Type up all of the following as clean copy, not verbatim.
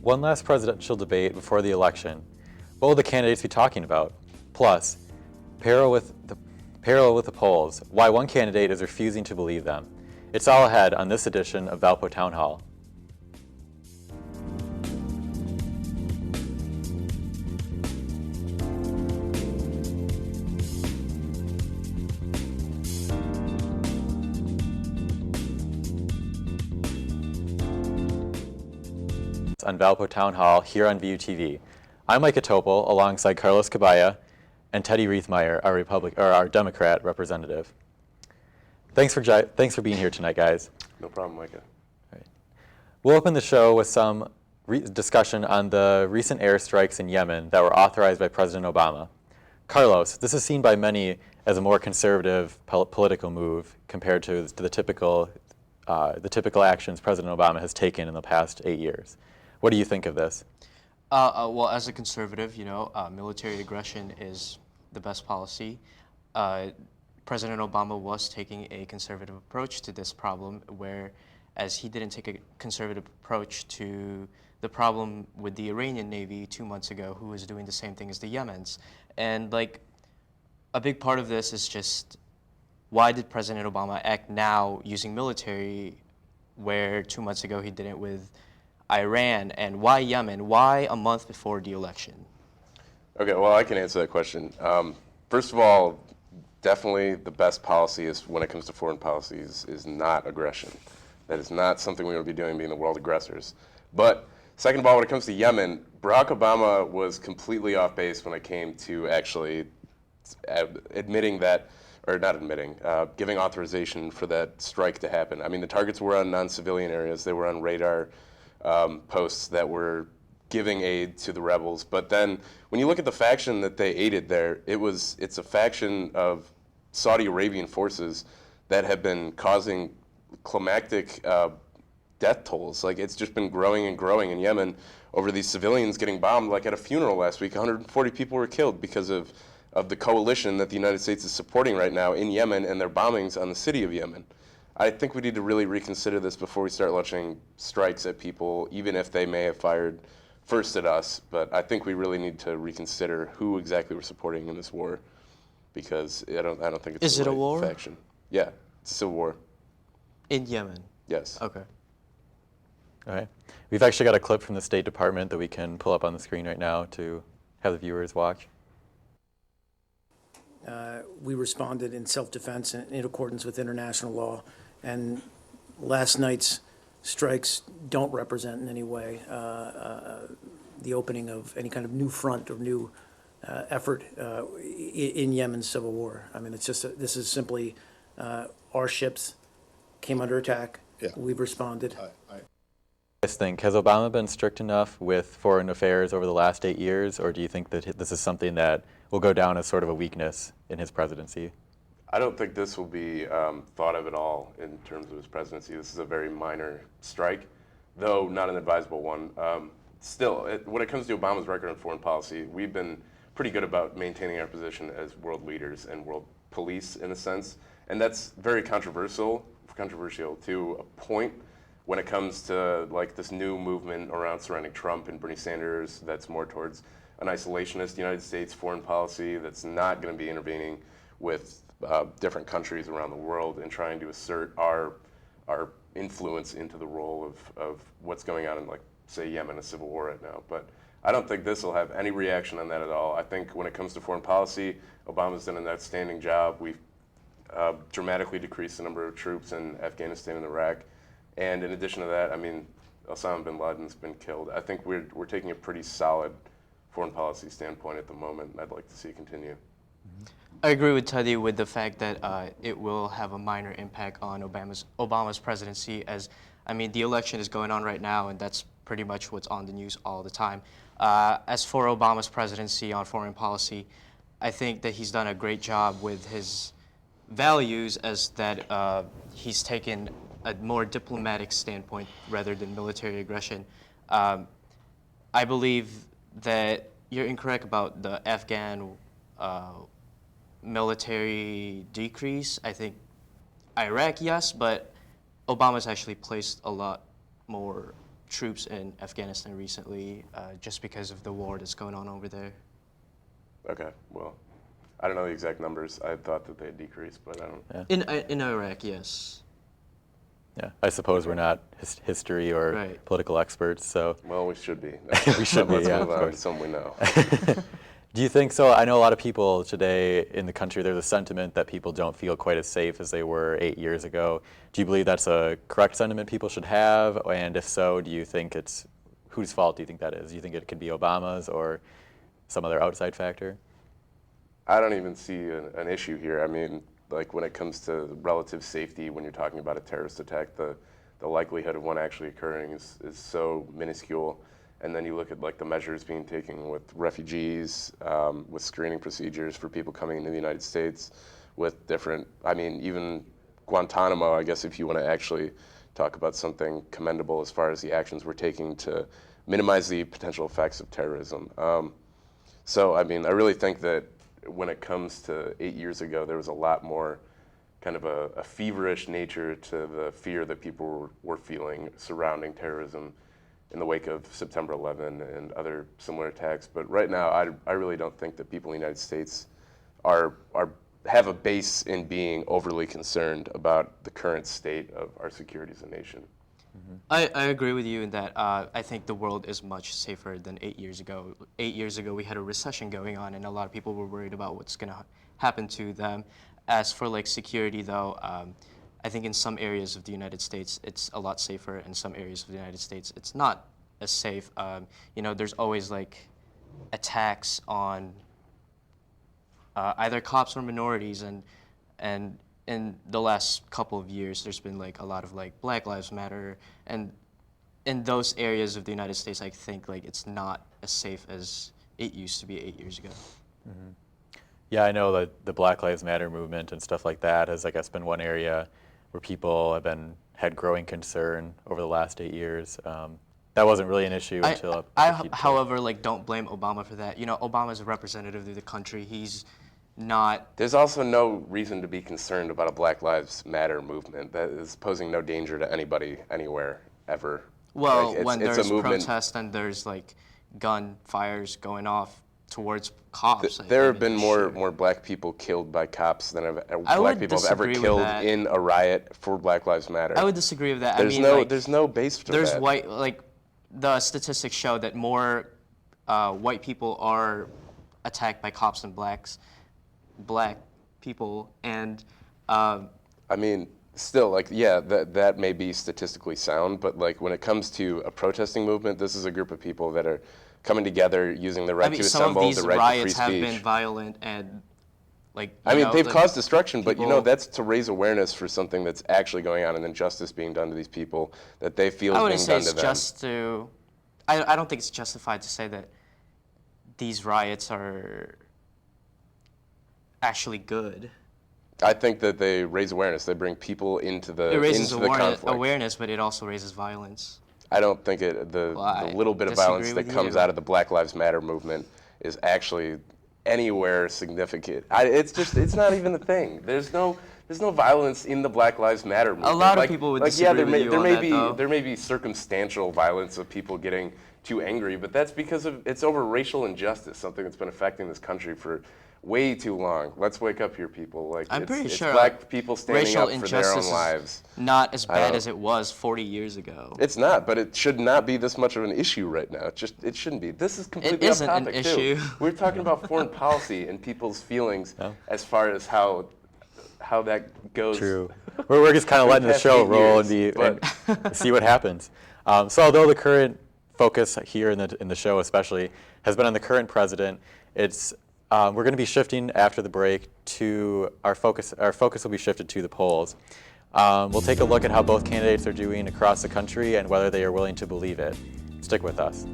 One last presidential debate before the election. What will the candidates be talking about? Plus, parallel with the polls, why one candidate is refusing to believe them. It's all ahead on this edition of Valpo Townhall. On Valpo Townhall here on VUTV. I'm Micah Topel alongside Carlos Cabaya and Teddy Riethmeier, our Democrat representative. Thanks for being here tonight, guys. No problem, Micah. All right. We'll open the show with some discussion on the recent airstrikes in Yemen that were authorized by President Obama. Carlos, this is seen by many as a more conservative political move compared to the typical actions President Obama has taken in the past 8 years. What do you think of this? Well, as a conservative, military aggression is the best policy. President Obama was taking a conservative approach to this problem, whereas he didn't take a conservative approach to the problem with the Iranian Navy 2 months ago, who was doing the same thing as the Yemens. And a big part of this is just, why did President Obama act now using military where 2 months ago he didn't with Iran, and why Yemen? Why a month before the election? Okay, well, I can answer that question. First of all, definitely the best policy is, when it comes to foreign policies, is not aggression. That is not something we would be doing, being the world aggressors. But second of all, when it comes to Yemen, Barack Obama was completely off base when it came to actually admitting that, or not admitting, giving authorization for that strike to happen. I mean, the targets were on non-civilian areas. They were on radar posts that were giving aid to the rebels. But then when you look at the faction that they aided there, it's a faction of Saudi Arabian forces that have been causing climactic death tolls. It's just been growing and growing in Yemen over these civilians getting bombed. At a funeral last week, 140 people were killed because of the coalition that the United States is supporting right now in Yemen and their bombings on the city of Yemen. I think we need to really reconsider this before we start launching strikes at people, even if they may have fired first at us. But I think we really need to reconsider who exactly we're supporting in this war, because I don't think it's Is it a war? Faction. Yeah, it's a civil war. In Yemen? Yes. Okay. All right. We've actually got a clip from the State Department that we can pull up on the screen right now to have the viewers watch. We responded in self-defense in accordance with international law. And last night's strikes don't represent in any way the opening of any kind of new front or new effort in Yemen's civil war. I mean, this is simply our ships came under attack. Yeah. We've responded. Has Obama been strict enough with foreign affairs over the last 8 years, or do you think that this is something that will go down as sort of a weakness in his presidency? I don't think this will be thought of at all in terms of his presidency. This is a very minor strike, though not an advisable one. Still, when it comes to Obama's record on foreign policy, we've been pretty good about maintaining our position as world leaders and world police, in a sense. And that's very controversial to a point when it comes to this new movement around surrounding Trump and Bernie Sanders that's more towards an isolationist United States foreign policy that's not going to be intervening with different countries around the world and trying to assert our influence into the role of what's going on in, say, Yemen, a civil war right now. But I don't think this will have any reaction on that at all. I think when it comes to foreign policy, Obama's done an outstanding job. We've dramatically decreased the number of troops in Afghanistan and Iraq. And in addition to that, I mean, Osama bin Laden's been killed. I think we're taking a pretty solid foreign policy standpoint at the moment, and I'd like to see it continue. I agree with Teddy with the fact that it will have a minor impact on Obama's presidency, as, I mean, the election is going on right now, and that's pretty much what's on the news all the time. As for Obama's presidency on foreign policy, I think that he's done a great job with his values, as that he's taken a more diplomatic standpoint rather than military aggression. I believe that you're incorrect about the Afghan military decrease. I think Iraq, yes, but Obama's actually placed a lot more troops in Afghanistan recently, just because of the war that's going on over there. Okay, well, I don't know the exact numbers. I thought that they had decreased, but I don't. In Iraq, yes. Yeah, I suppose we're not history or Right. political experts, so Well, we should be. we should be. Let's Yeah, move of on to course. something we know. Do you think so? I know a lot of people today in the country, there's a sentiment that people don't feel quite as safe as they were 8 years ago. Do you believe that's a correct sentiment people should have? And if so, do you think it's, whose fault do you think that is? Do you think it could be Obama's or some other outside factor? I don't even see an issue here. I mean, like when it comes to relative safety, when you're talking about a terrorist attack, the likelihood of one actually occurring is so minuscule. And then you look at like the measures being taken with refugees, with screening procedures for people coming into the United States, with different, I mean, even Guantanamo, I guess if you want to actually talk about something commendable as far as the actions we're taking to minimize the potential effects of terrorism. So, I mean, I really think that when it comes to 8 years ago, there was a lot more kind of a feverish nature to the fear that people were feeling surrounding terrorism in the wake of September 11 and other similar attacks. But right now, I really don't think that people in the United States have a base in being overly concerned about the current state of our security as a nation. I agree with you in that I think the world is much safer than 8 years ago. 8 years ago, we had a recession going on, and a lot of people were worried about what's going to happen to them. As for like security, though, I think in some areas of the United States, it's a lot safer. In some areas of the United States, it's not as safe. You know, there's always like attacks on either cops or minorities, and in the last couple of years, there's been like a lot of like Black Lives Matter, and in those areas of the United States, I think like it's not as safe as it used to be 8 years ago. Mm-hmm. Yeah, I know that the Black Lives Matter movement and stuff like that has, I guess, been one area where people have had growing concern over the last 8 years. That wasn't really an issue until. However, like don't blame Obama for that. You know, Obama's a representative of the country. He's not. There's also no reason to be concerned about a Black Lives Matter movement that is posing no danger to anybody, anywhere, ever. Well, like, when it's there's a movement. protests and there's like gun fires going off towards cops. There have been more black people killed by cops than black would people have ever disagree with killed that. in a riot for Black Lives Matter. I would disagree with that. There's I mean, there's no base for there's that. white, like the statistics show that more white people are attacked by cops than black people, and I mean, still, like, yeah, that may be statistically sound, but like when it comes to a protesting movement, this is a group of people that are coming together using the right to some of assemble, these the right riots to free have speech. been violent and like. I mean, they've like, caused destruction, but you know, people- that's to raise awareness for something that's actually going on, an injustice being done to these people that they feel I is wouldn't being say done it's to them. just to. I don't think it's justified to say that these riots are actually good. I think that they raise awareness. They bring people into the It raises into the conflict. awareness, but it also raises violence. I don't think the I little bit of disagree violence that with comes you. out of the Black Lives Matter movement is actually anywhere significant. It's not even a thing. There's no violence in the Black Lives Matter movement. A lot of Like- people would like, yeah, disagree with you there on may that, be though. there may be circumstantial violence of people getting too angry, but that's because it's over racial injustice, something that's been affecting this country for way too long. Let's wake up here, people. Like I'm it's, pretty it's sure black people standing racial up for their own injustice lives. is not as bad don't- as it was 40 years ago. It's not, but it should not be this much of an issue right now. It shouldn't be. This is completely isn't off an topic issue. too. We're talking about foreign policy and people's feelings as far as how that goes. True. We're just kind of letting the past show 8 roll years, and see what happens. So although the current focus here in the show especially has been on the current president, it's we're going to be shifting after the break to our focus will be shifted to the polls. We'll take a look at how both candidates are doing across the country and whether they are willing to believe it. Stick with us.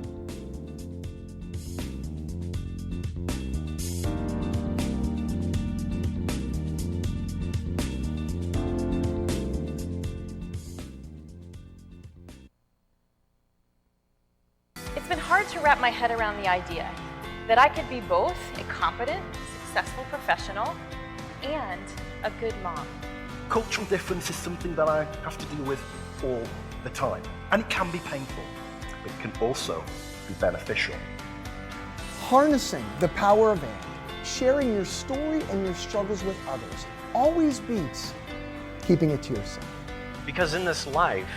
It's been hard to wrap my head around the idea that I could be both a competent, successful professional and a good mom. Cultural difference is something that I have to deal with all the time, and it can be painful. it can also be beneficial. Harnessing the power of AND, sharing your story and your struggles with others, always beats keeping it to yourself. Because in this life,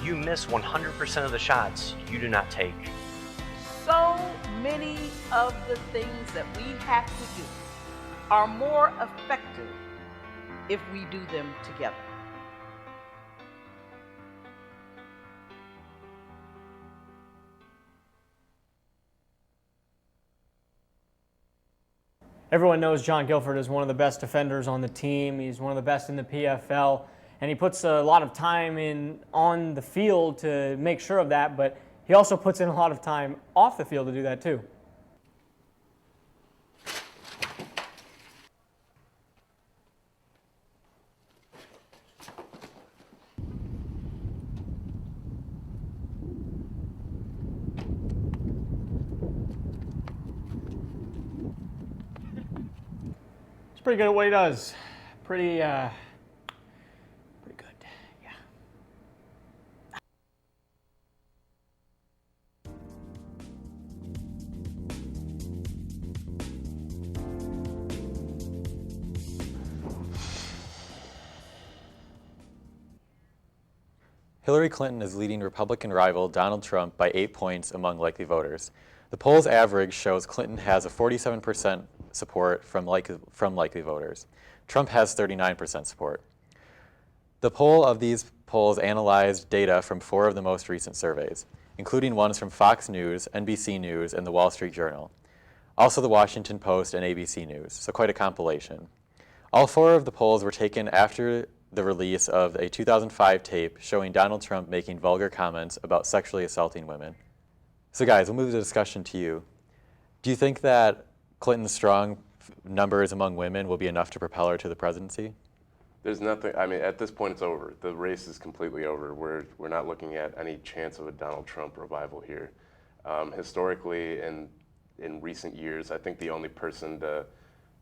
you miss 100% of the shots you do not take. So many of the things that we have to do are more effective if we do them together. Everyone knows John Guilford is one of the best defenders on the team. He's one of the best in the PFL, and he puts a lot of time in on the field to make sure of that, but he also puts in a lot of time off the field to do that too. Pretty good at what he does. Pretty good, yeah. Hillary Clinton is leading Republican rival Donald Trump by 8 points among likely voters. The poll's average shows Clinton has a 47% support from likely voters. Trump has 39% support. The poll of these polls analyzed data from 4 of the most recent surveys, including ones from Fox News, NBC News, and the Wall Street Journal. Also the Washington Post and ABC News, so quite a compilation. All 4 of the polls were taken after the release of a 2005 tape showing Donald Trump making vulgar comments about sexually assaulting women. So guys, we'll move the discussion to you. Do you think that Clinton's strong numbers among women will be enough to propel her to the presidency? There's nothing, I mean, at this point it's over. The race is completely over. We're not looking at any chance of a Donald Trump revival here. Historically, in recent years, I think the only person to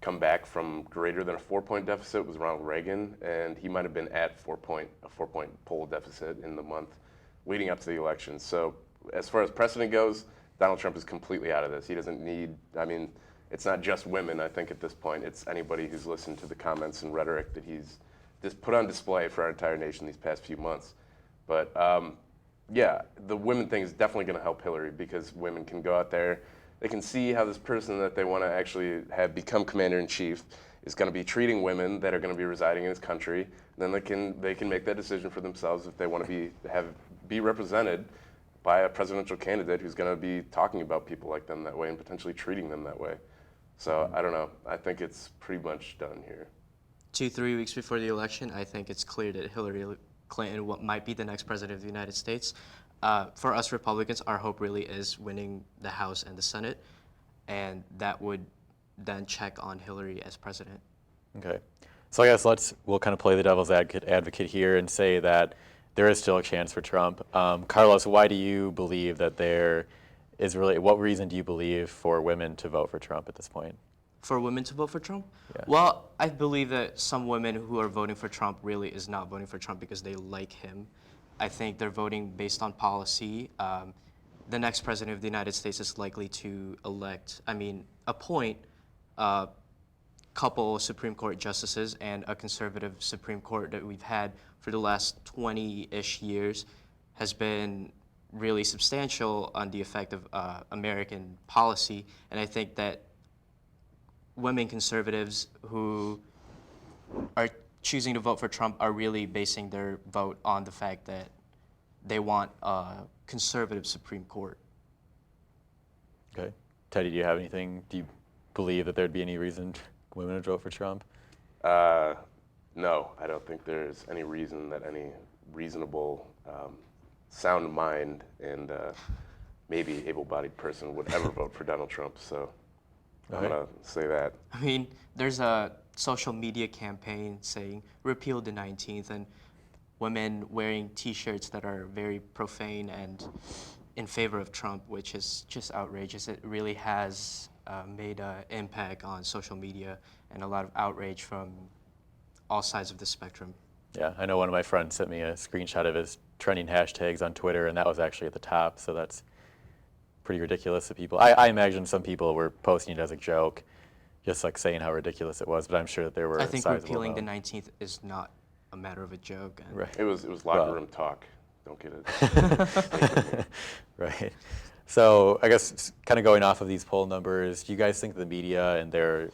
come back from greater than a 4-point deficit was Ronald Reagan, and he might have been at a 4-point poll deficit in the month leading up to the election. So as far as precedent goes, Donald Trump is completely out of this. He doesn't need, I mean, it's not just women, I think at this point, it's anybody who's listened to the comments and rhetoric that he's just put on display for our entire nation these past few months. But yeah, the women thing is definitely gonna help Hillary because women can go out there, they can see how this person that they wanna actually have become commander-in-chief is gonna be treating women that are gonna be residing in this country. And then they can make that decision for themselves if they wanna be represented by a presidential candidate who's going to be talking about people like them that way and potentially treating them that way. So I don't know. I think it's pretty much done here. 2-3 weeks before the election, I think it's clear that Hillary Clinton might be the next president of the United States. For us Republicans, our hope really is winning the House and the Senate, and that would then check on Hillary as president. Okay. So I guess we'll kind of play the devil's advocate here and say that there is still a chance for Trump. Carlos, why do you believe that there is really, what reason do you believe for women to vote for Trump at this point? For women to vote for Trump? Yeah. Well, I believe that some women who are voting for Trump really is not voting for Trump because they like him. I think they're voting based on policy. The next president of the United States is likely to appoint a couple Supreme Court justices, and a conservative Supreme Court that we've had for the last 20-ish years has been really substantial on the effect of American policy. And I think that women conservatives who are choosing to vote for Trump are really basing their vote on the fact that they want a conservative Supreme Court. Okay. Teddy, do you have anything? Do you believe that there'd be any reason women would vote for Trump? No, I don't think there's any reason that any reasonable, sound mind and maybe able-bodied person would ever vote for Donald Trump. So I'm gonna say that. I mean, there's a social media campaign saying repeal the 19th, and women wearing T-shirts that are very profane and in favor of Trump, which is just outrageous. It really has made an impact on social media and a lot of outrage from all sides of the spectrum. Yeah, I know one of my friends sent me a screenshot of his trending hashtags on Twitter, and that was actually at the top, so that's pretty ridiculous to people. I imagine some people were posting it as a joke, just like saying how ridiculous it was, but I'm sure that there were I think sizable repealing the amounts. 19th is not a matter of a joke. And Right. It was locker Well. room talk. Don't get it. Right. So I guess kind of going off of these poll numbers, do you guys think the media and their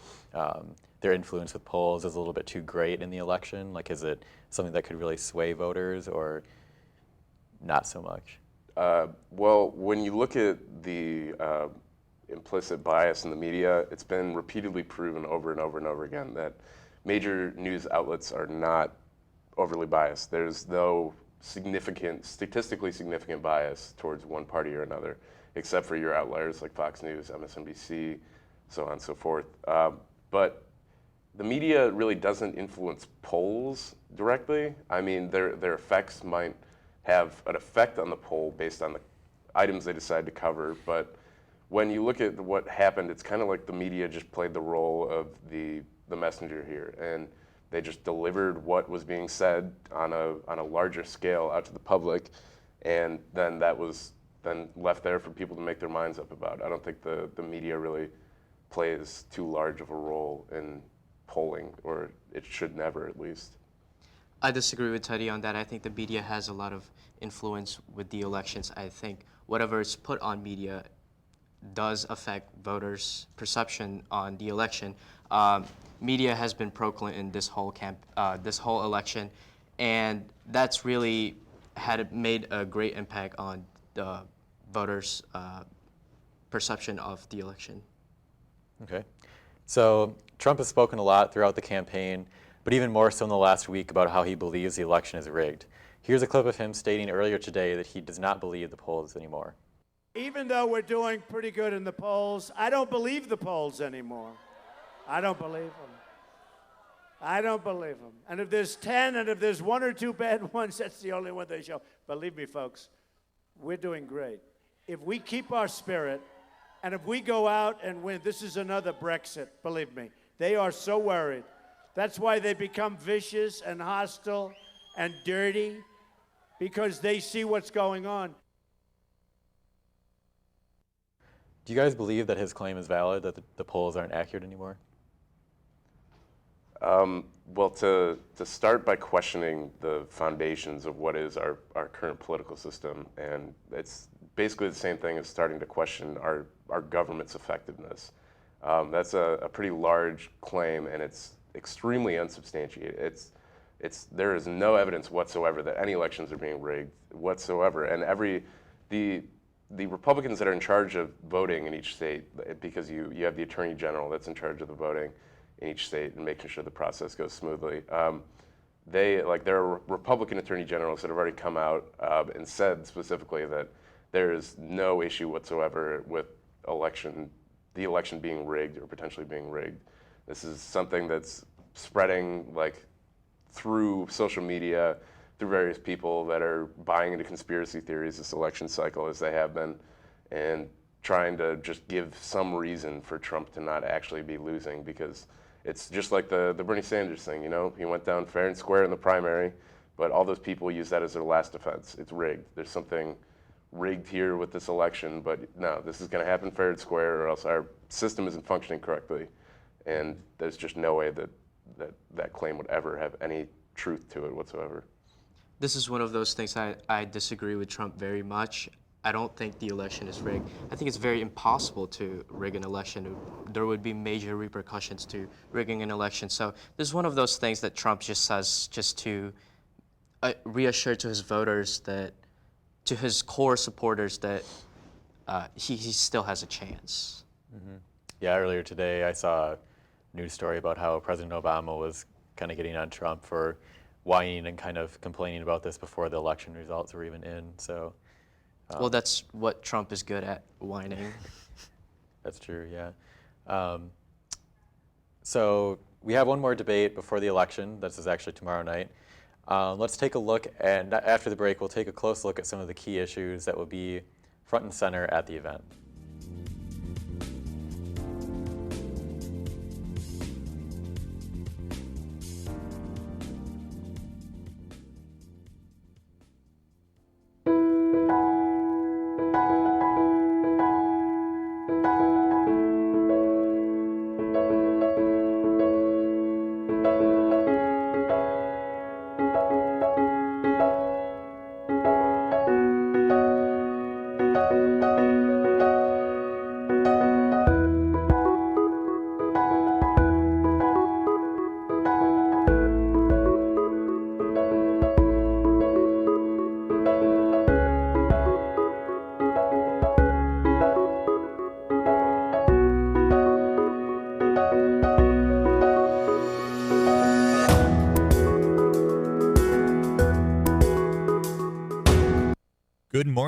influence with polls is a little bit too great in the election? Like, is it something that could really sway voters, or not so much? Well, when you look at the implicit bias in the media, it's been repeatedly proven over and over and over again that major news outlets are not overly biased. There's no statistically significant bias towards one party or another, except for your outliers like Fox News, MSNBC, so on and so forth. But the media really doesn't influence polls directly. I mean, their effects might have an effect on the poll based on the items they decide to cover, but when you look at what happened, it's kind of like the media just played the role of the messenger here, and they just delivered what was being said on a larger scale out to the public, and then that was then left there for people to make their minds up about. I don't think the media really plays too large of a role in polling, or it should never, at least. I disagree with Teddy on that. I think the media has a lot of influence with the elections. I think whatever is put on media does affect voters' perception on the election. Media has been pro-Clinton this whole election, and that's really made a great impact on the voters' perception of the election. Okay. So Trump has spoken a lot throughout the campaign, but even more so in the last week about how he believes the election is rigged. Here's a clip of him stating earlier today that he does not believe the polls anymore. Even though we're doing pretty good in the polls, I don't believe the polls anymore. I don't believe them. I don't believe them. And if there's 10 and if there's 1 or 2 bad ones, that's the only one they show. Believe me, folks, we're doing great. If we keep our spirit and if we go out and win, this is another Brexit, believe me. They are so worried. That's why they become vicious and hostile and dirty, because they see what's going on. Do you guys believe that his claim is valid, that the polls aren't accurate anymore? Well, to start by questioning the foundations of what is our current political system, and it's basically the same thing as starting to question our government's effectiveness. That's a pretty large claim, and it's extremely unsubstantiated. There is no evidence whatsoever that any elections are being rigged whatsoever, and the Republicans that are in charge of voting in each state, because you have the Attorney General that's in charge of the voting in each state and making sure the process goes smoothly. There are Republican Attorney Generals that have already come out and said specifically that there is no issue whatsoever with the election being rigged or potentially being rigged. This is something that's spreading through social media, through various people that are buying into conspiracy theories this election cycle, as they have been, and trying to just give some reason for Trump to not actually be losing, because it's just like the Bernie Sanders thing, he went down fair and square in the primary, but all those people use that as their last defense. It's rigged. There's something rigged here with this election, but no, this is going to happen fair and square, or else our system isn't functioning correctly. And there's just no way that claim would ever have any truth to it whatsoever. This is one of those things I disagree with Trump very much. I don't think the election is rigged. I think it's very impossible to rig an election. There would be major repercussions to rigging an election. So this is one of those things that Trump just says just to reassure to his voters, to his core supporters, that he still has a chance. Mm-hmm. Yeah, earlier today I saw a news story about how President Obama was kind of getting on Trump for whining and kind of complaining about this before the election results were even in. So, well, that's what Trump is good at, whining. That's true, yeah. So we have one more debate before the election. This is actually tomorrow night. Let's take a look, and after the break, we'll take a close look at some of the key issues that will be front and center at the event.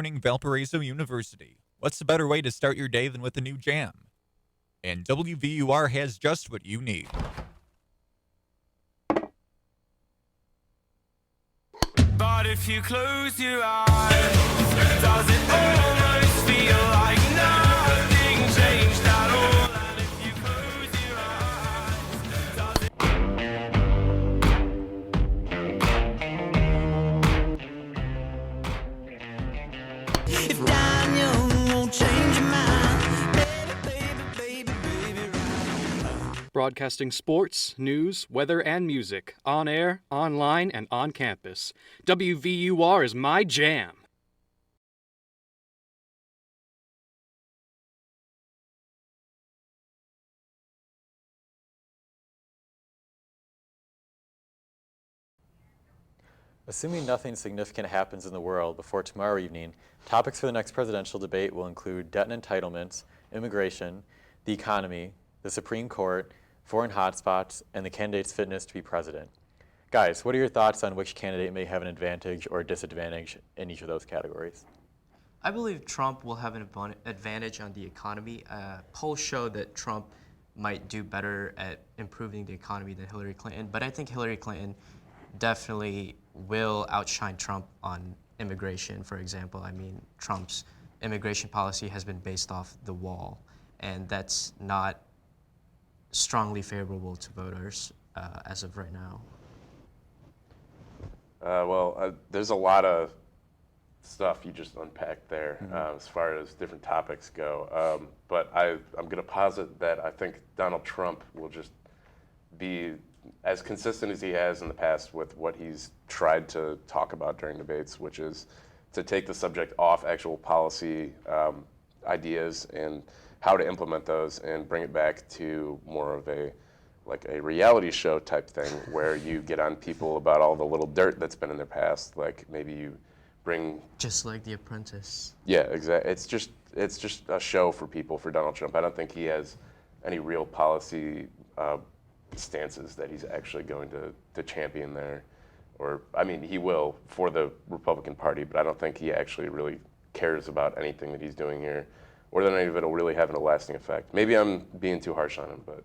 morning, Valparaiso University. What's a better way to start your day than with a new jam? And WBUR has just what you need. But if you close your eyes, does it almost feel like nothing changed at all? And if you close your eyes, does it... If dying young won't change your mind, baby, right. Broadcasting sports, news, weather, and music on air, online, and on campus. WVUR is my jam. Assuming nothing significant happens in the world before tomorrow evening, topics for the next presidential debate will include debt and entitlements, immigration, the economy, the Supreme Court, foreign hotspots, and the candidate's fitness to be president. Guys, what are your thoughts on which candidate may have an advantage or disadvantage in each of those categories? I believe Trump will have an advantage on the economy. Polls show that Trump might do better at improving the economy than Hillary Clinton, but I think Hillary Clinton definitely will outshine Trump on immigration, for example. I mean, Trump's immigration policy has been based off the wall, and that's not strongly favorable to voters as of right now. There's a lot of stuff you just unpacked there as far as different topics go. But I'm going to posit that I think Donald Trump will just be as consistent as he has in the past with what he's tried to talk about during debates, which is to take the subject off actual policy ideas and how to implement those and bring it back to more of a reality show type thing where you get on people about all the little dirt that's been in their past. Like maybe you bring... Just like The Apprentice. Yeah, exactly. It's just a show for people, for Donald Trump. I don't think he has any real policy stances that he's actually going to champion there. Or, I mean, he will for the Republican Party, but I don't think he actually really cares about anything that he's doing here, or that any of it will really have a lasting effect. Maybe I'm being too harsh on him, but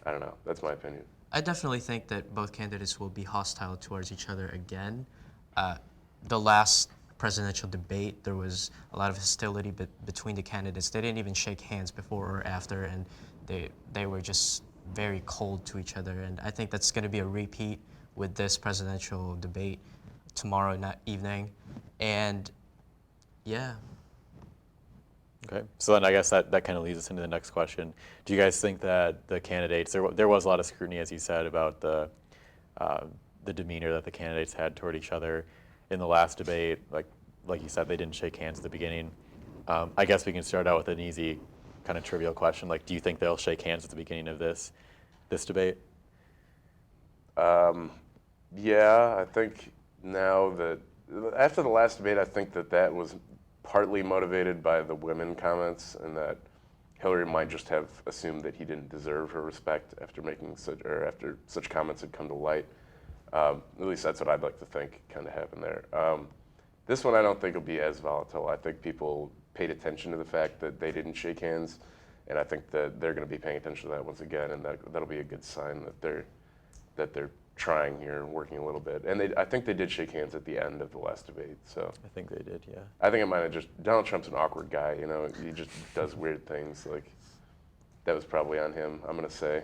I don't know. That's my opinion. I definitely think that both candidates will be hostile towards each other again. The last presidential debate, there was a lot of hostility between the candidates. They didn't even shake hands before or after, and they were just very cold to each other. And I think that's going to be a repeat with this presidential debate tomorrow evening. And yeah. Okay, so then I guess that kind of leads us into the next question. Do you guys think that the candidates, there was a lot of scrutiny, as you said, about the demeanor that the candidates had toward each other in the last debate? Like you said, they didn't shake hands at the beginning. I guess we can start out with an easy, kind of trivial question. Like, do you think they'll shake hands at the beginning of this debate? Yeah, I think now that, after the last debate, I think that was partly motivated by the women comments, and that Hillary might just have assumed that he didn't deserve her respect after after such comments had come to light. At least that's what I'd like to think kind of happened there. This one I don't think will be as volatile. I think people paid attention to the fact that they didn't shake hands, and I think that they're going to be paying attention to that once again, and that'll be a good sign that they're trying here and working a little bit. And I think they did shake hands at the end of the last debate. So I think they did, yeah. I think it might have just, Donald Trump's an awkward guy, you know, he just does weird things. Like, that was probably on him, I'm going to say.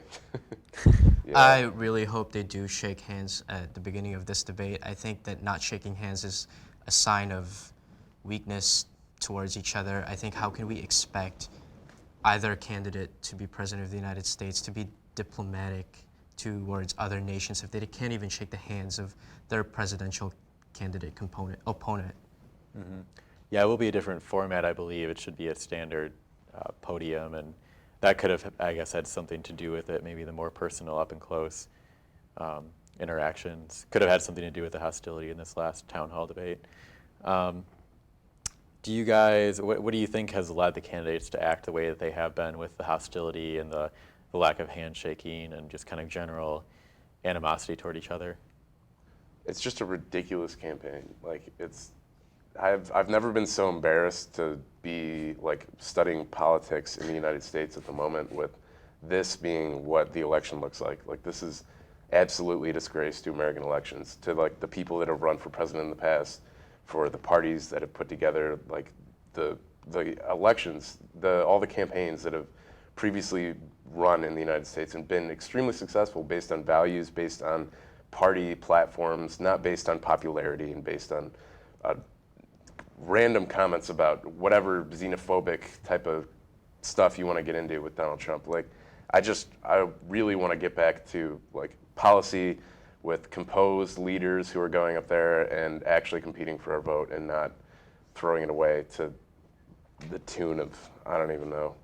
Yeah. I really hope they do shake hands at the beginning of this debate. I think that not shaking hands is a sign of weakness towards each other. I think how can we expect either candidate to be president of the United States to be diplomatic towards other nations if they can't even shake the hands of their presidential candidate opponent? Mm-hmm. Yeah, it will be a different format, I believe. It should be a standard podium, and that could have, I guess, had something to do with it. Maybe the more personal, up and close interactions could have had something to do with the hostility in this last town hall debate. Do you guys, what do you think has led the candidates to act the way that they have been with the hostility and the lack of handshaking and just kind of general animosity toward each other? It's just a ridiculous campaign. Like, I've never been so embarrassed to be like studying politics in the United States at the moment, with this being what the election looks like. Like, this is absolutely a disgrace to American elections, to like the people that have run for president in the past, for the parties that have put together like the elections, all the campaigns that have previously run in the United States and been extremely successful based on values, based on party platforms, not based on popularity and based on random comments about whatever xenophobic type of stuff you want to get into with Donald Trump. Like, I really want to get back to like policy with composed leaders who are going up there and actually competing for our vote and not throwing it away to the tune of, I don't even know.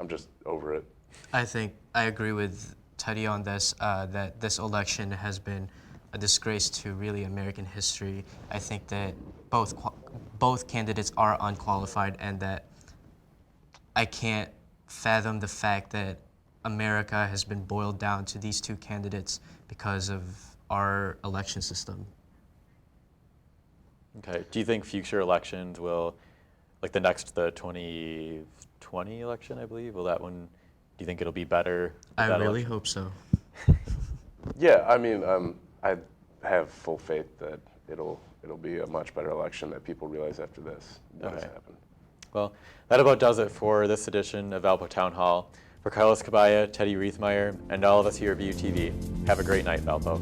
I'm just over it. I think I agree with Teddy on this, that this election has been a disgrace to really American history. I think that both candidates are unqualified, and that I can't fathom the fact that America has been boiled down to these two candidates because of our election system. Okay. Do you think future elections will, like the 2020 election, I believe, will that one, do you think it'll be better? I really hope so. Yeah, I mean, I have full faith that it'll be a much better election, that people realize after this what has happened. Well, that about does it for this edition of Valpo Town Hall. For Carlos Cabaya, Teddy Riethmeier, and all of us here at VUTV, have a great night, Valpo.